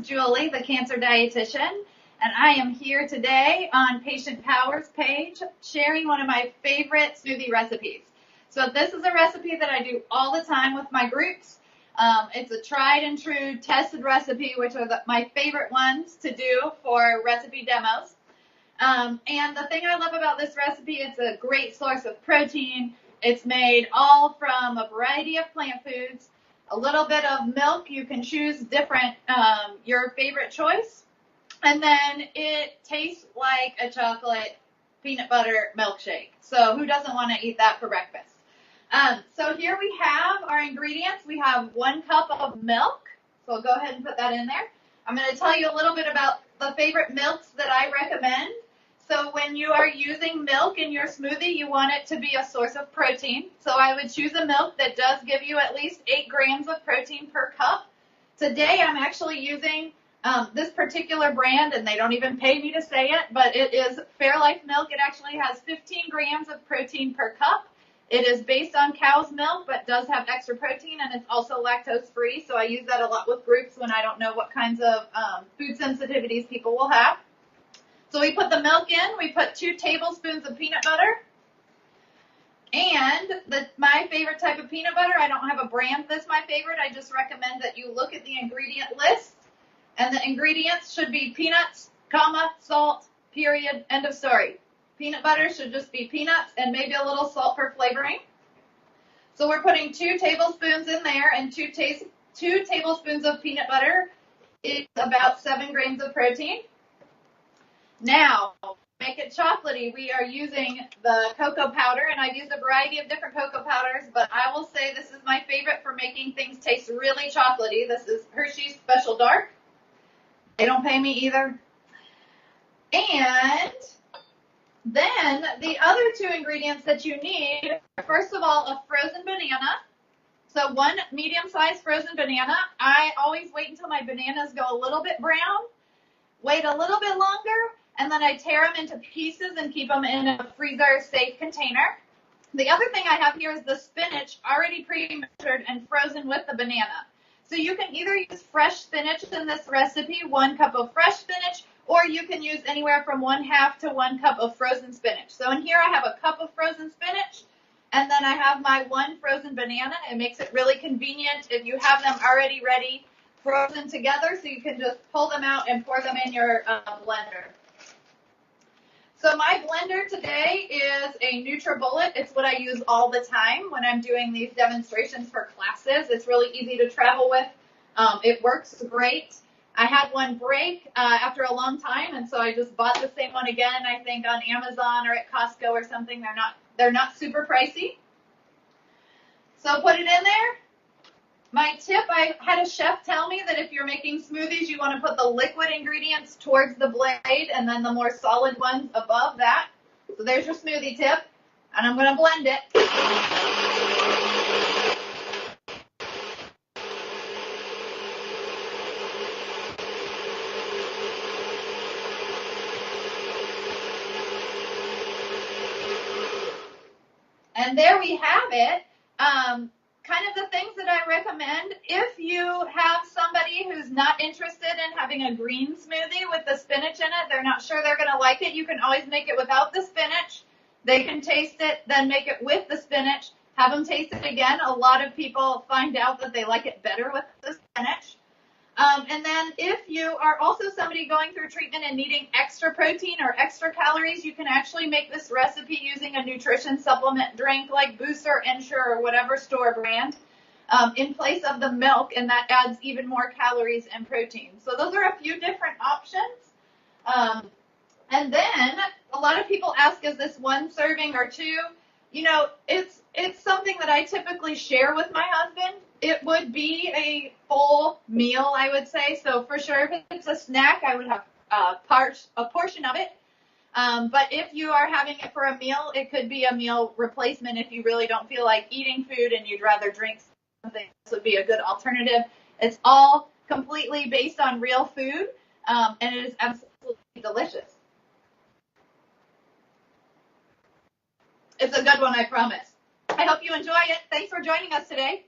is Julie, the cancer dietitian, and I am here today on Patient Power's page sharing one of my favorite smoothie recipes. So this is a recipe that I do all the time with my groups. It's a tried and true tested recipe, which are my favorite ones to do for recipe demos. And the thing I love about this recipe, it's a great source of protein. It's made all from a variety of plant foods. A little bit of milk, you can choose different, your favorite choice. And then it tastes like a chocolate peanut butter milkshake. So who doesn't want to eat that for breakfast? So here we have our ingredients. We have 1 cup of milk. So I'll go ahead and put that in there. I'm going to tell you a little bit about the favorite milks that I recommend. So when you are using milk in your smoothie, you want it to be a source of protein. So I would choose a milk that does give you at least 8 grams of protein per cup. Today I'm actually using this particular brand, and they don't even pay me to say it, but it is Fairlife milk. It actually has 15 grams of protein per cup. It is based on cow's milk, but does have extra protein, and it's also lactose-free. So I use that a lot with groups when I don't know what kinds of food sensitivities people will have. So we put the milk in, we put 2 tablespoons of peanut butter, and my favorite type of peanut butter, I don't have a brand that's my favorite, I just recommend that you look at the ingredient list, and the ingredients should be peanuts, comma, salt, period, end of story. Peanut butter should just be peanuts and maybe a little salt for flavoring. So we're putting 2 tablespoons in there, and 2 tablespoons of peanut butter is about 7 grams of protein. Now, to make it chocolatey, we are using the cocoa powder, and I've used a variety of different cocoa powders, but I will say this is my favorite for making things taste really chocolatey. This is Hershey's Special Dark. They don't pay me either. And then the other 2 ingredients that you need are, first of all, a frozen banana. So 1 medium-sized frozen banana. I always wait until my bananas go a little bit brown, wait a little bit longer, and then I tear them into pieces and keep them in a freezer-safe container. The other thing I have here is the spinach already pre-measured and frozen with the banana. So you can either use fresh spinach in this recipe, 1 cup of fresh spinach, or you can use anywhere from 1/2 to 1 cup of frozen spinach. So in here I have a cup of frozen spinach, and then I have my 1 frozen banana. It makes it really convenient if you have them already ready, frozen together, so you can just pull them out and pour them in your blender. So my blender today is a NutriBullet. It's what I use all the time when I'm doing these demonstrations for classes. It's really easy to travel with. It works great. I had one break after a long time, and so I just bought the same one again, I think on Amazon or at Costco or something. They're not super pricey. So put it in there. My tip, I had a chef tell me that if you're making smoothies, you want to put the liquid ingredients towards the blade and then the more solid ones above that. So there's your smoothie tip, and I'm going to blend it. And there we have it. Kind of the things that I recommend, if you have somebody who's not interested in having a green smoothie with the spinach in it, they're not sure they're going to like it, you can always make it without the spinach. They can taste it, then make it with the spinach, have them taste it again. A lot of people find out that they like it better with the spinach. And then if you are also somebody going through treatment and needing extra protein or extra calories, you can actually make this recipe using a nutrition supplement drink like Boost or Ensure or whatever store brand in place of the milk, and that adds even more calories and protein. So those are a few different options. And then a lot of people ask, is this 1 serving or 2? You know, it's something that I typically share with my husband. It would be a full meal, I would say. So for sure, if it's a snack, I would have a portion of it. But if you are having it for a meal, it could be a meal replacement if you really don't feel like eating food and you'd rather drink something. This would be a good alternative. It's all completely based on real food, and it is absolutely delicious. It's a good one, I promise. I hope you enjoy it. Thanks for joining us today.